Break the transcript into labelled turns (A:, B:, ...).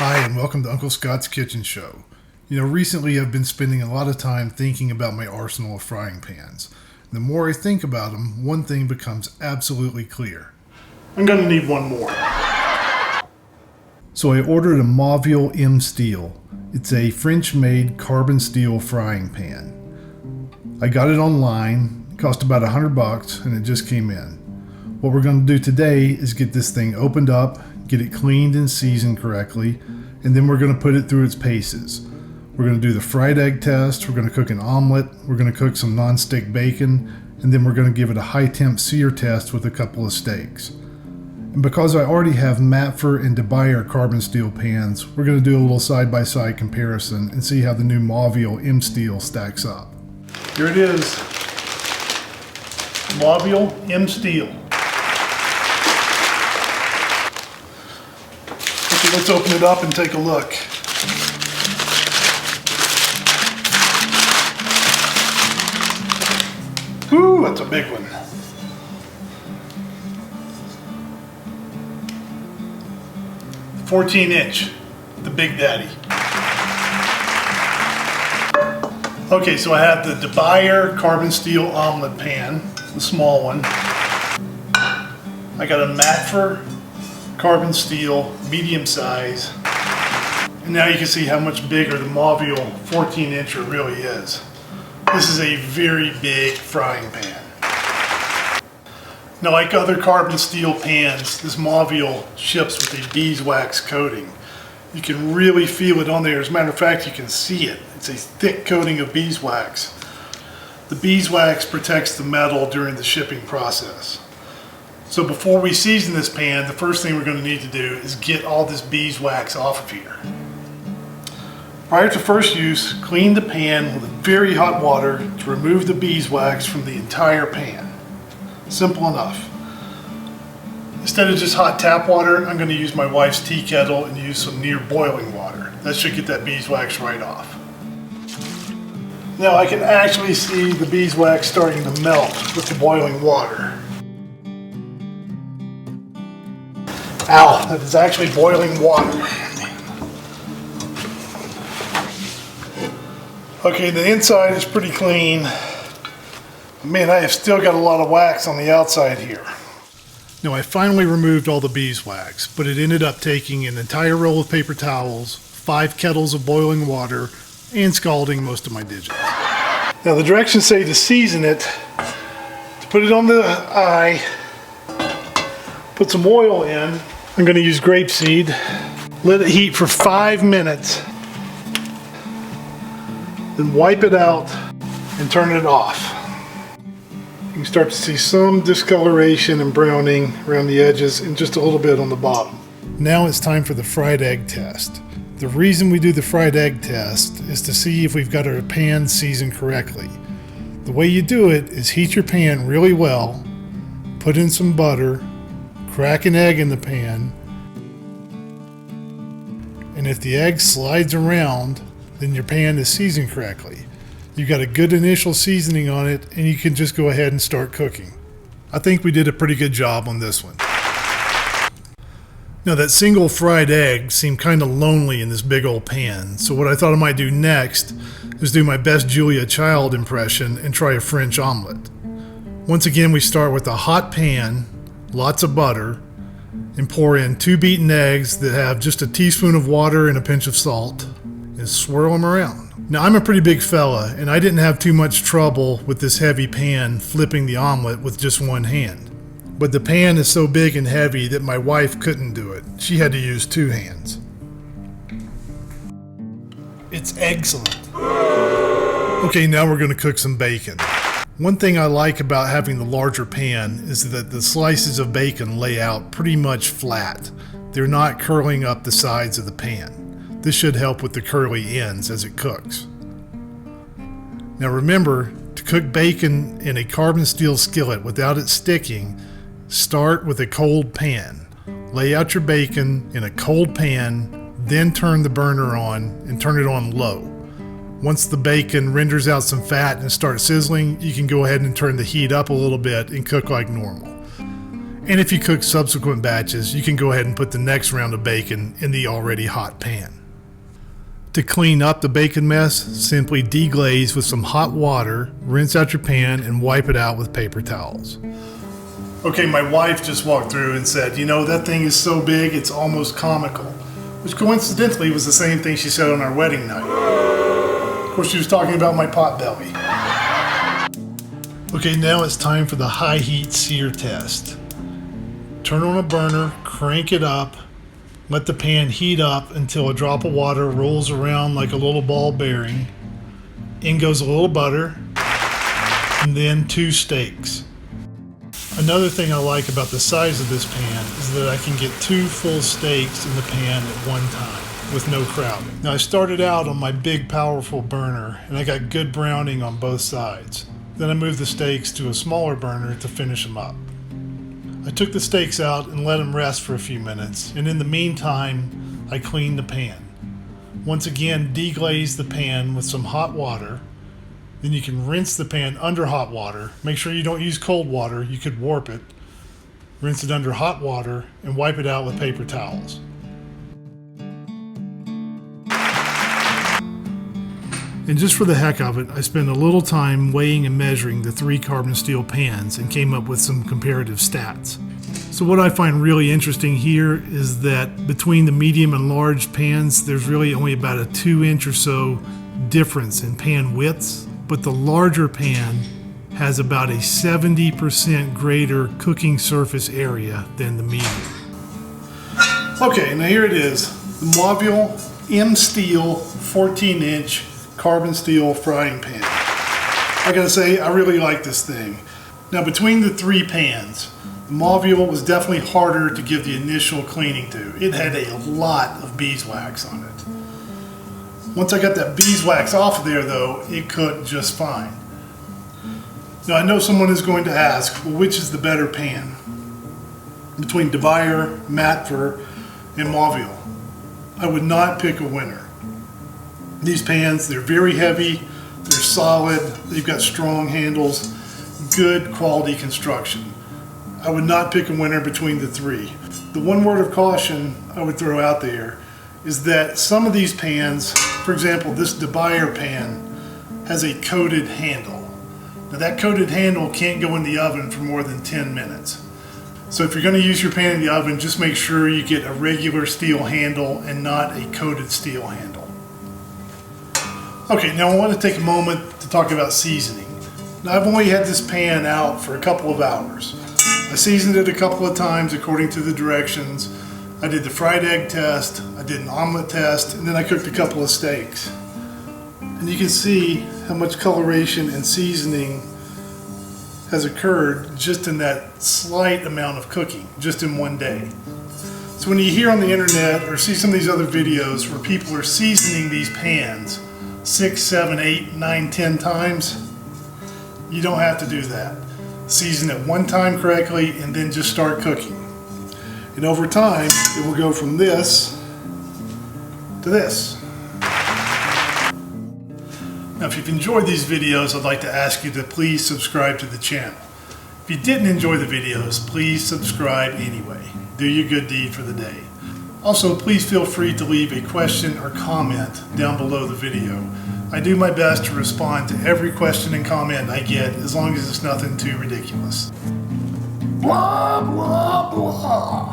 A: Hi, and welcome to Uncle Scott's Kitchen Show. Recently I've been spending a lot of time thinking about my arsenal of frying pans. The more I think about them, one thing becomes absolutely clear. I'm going to need one more. So I ordered a Mauviel M'Steel. It's a French-made carbon steel frying pan. I got it online. It cost about $100 and it just came in. What we're going to do today is get this thing opened up, get it cleaned and seasoned correctly, and then we're going to put it through its paces. We're going to do the fried egg test, we're going to cook an omelet, we're going to cook some non-stick bacon, and then we're going to give it a high-temp sear test with a couple of steaks. And because I already have Mapfre and DeBuyer carbon steel pans, we're going to do a little side-by-side comparison and see how the new Mauviel M'Steel stacks up. Here it is, Mauviel M'Steel. Okay, let's open it up and take a look. Ooh, that's a big one. "14" the Big Daddy. Okay, so I have the DeBuyer carbon steel omelet pan, the small one. I got a Mapfre carbon steel, medium size. And now you can see how much bigger the Mauviel 14" really is. This is a very big frying pan. Now, like other carbon steel pans, this Mauviel ships with a beeswax coating. You can really feel it on there. As a matter of fact, you can see it. It's a thick coating of beeswax. The beeswax protects the metal during the shipping process. So before we season this pan, the first thing we're going to need to do is get all this beeswax off of here. Prior to first use, clean the pan with very hot water to remove the beeswax from the entire pan. Simple enough. Instead of just hot tap water, I'm going to use my wife's tea kettle and use some near boiling water. That should get that beeswax right off. Now I can actually see the beeswax starting to melt with the boiling water. Ow, that is actually boiling water. Okay, the inside is pretty clean. Man, I have still got a lot of wax on the outside here. Now, I finally removed all the beeswax, but it ended up taking an entire roll of paper towels, 5 kettles of boiling water, and scalding most of my digits. Now, the directions say to season it, to put it on the eye, put some oil in. I'm going to use grapeseed. Let it heat for 5 minutes. Then wipe it out and turn it off. You can start to see some discoloration and browning around the edges and just a little bit on the bottom. Now it's time for the fried egg test. The reason we do the fried egg test is to see if we've got our pan seasoned correctly. The way you do it is heat your pan really well, put in some butter, crack an egg in the pan, and if the egg slides around, then your pan is seasoned correctly. You've got a good initial seasoning on it, and you can just go ahead and start cooking. I think we did a pretty good job on this one. Now, that single fried egg seemed kind of lonely in this big old pan, so what I thought I might do next is do my best Julia Child impression and try a French omelet. Once again, we start with a hot pan, lots of butter, and pour in 2 beaten eggs that have just a teaspoon of water and a pinch of salt, and swirl them around. Now, I'm a pretty big fella, and I didn't have too much trouble with this heavy pan flipping the omelet with just one hand. But the pan is so big and heavy that my wife couldn't do it. She had to use 2 hands. It's excellent. Okay, now we're going to cook some bacon. One thing I like about having the larger pan is that the slices of bacon lay out pretty much flat. They're not curling up the sides of the pan. This should help with the curly ends as it cooks. Now remember, to cook bacon in a carbon steel skillet without it sticking, start with a cold pan. Lay out your bacon in a cold pan, then turn the burner on and turn it on low. Once the bacon renders out some fat and starts sizzling, you can go ahead and turn the heat up a little bit and cook like normal. And if you cook subsequent batches, you can go ahead and put the next round of bacon in the already hot pan. To clean up the bacon mess, simply deglaze with some hot water, rinse out your pan, and wipe it out with paper towels. Okay, my wife just walked through and said, you know, that thing is so big it's almost comical. Which coincidentally was the same thing she said on our wedding night. Of course, she was talking about my pot belly. Okay, now it's time for the high heat sear test. Turn on a burner, crank it up, let the pan heat up until a drop of water rolls around like a little ball bearing. In goes a little butter, and then 2 steaks. Another thing I like about the size of this pan is that I can get 2 full steaks in the pan at one time with no crowding. Now I started out on my big powerful burner and I got good browning on both sides. Then I moved the steaks to a smaller burner to finish them up. I took the steaks out and let them rest for a few minutes, and in the meantime I cleaned the pan. Once again, deglaze the pan with some hot water. Then you can rinse the pan under hot water. Make sure you don't use cold water, you could warp it. Rinse it under hot water and wipe it out with paper towels. And just for the heck of it, I spent a little time weighing and measuring the 3 carbon steel pans and came up with some comparative stats. So what I find really interesting here is that between the medium and large pans, there's really only about a 2-inch or so difference in pan widths, but the larger pan has about a 70% greater cooking surface area than the medium. Okay, now here it is, the Mauviel M'Steel 14-inch carbon steel frying pan. I gotta say, I really like this thing. Now between the 3 pans, the Mauviel was definitely harder to give the initial cleaning to. It had a lot of beeswax on it. Once I got that beeswax off of there though, it cooked just fine. Now I know someone is going to ask, well, which is the better pan? Between DeBuyer, Matfer, and Mauviel. I would not pick a winner. These pans, they're very heavy, they're solid, they've got strong handles, good quality construction. I would not pick a winner between the 3. The one word of caution I would throw out there is that some of these pans, for example, this DeBuyer pan has a coated handle. Now that coated handle can't go in the oven for more than 10 minutes. So if you're going to use your pan in the oven, just make sure you get a regular steel handle and not a coated steel handle. Okay, now I want to take a moment to talk about seasoning. Now I've only had this pan out for a couple of hours. I seasoned it a couple of times according to the directions. I did the fried egg test, I did an omelet test, and then I cooked a couple of steaks. And you can see how much coloration and seasoning has occurred just in that slight amount of cooking, just in one day. So when you hear on the internet or see some of these other videos where people are seasoning these pans 6, 7, 8, 9, 10 times, you don't have to do that. Season it one time correctly and then just start cooking. And over time, it will go from this to this. Now, if you've enjoyed these videos, I'd like to ask you to please subscribe to the channel. If you didn't enjoy the videos, please subscribe anyway. Do your good deed for the day. Also, please feel free to leave a question or comment down below the video. I do my best to respond to every question and comment I get, as long as it's nothing too ridiculous. Blah, blah, blah.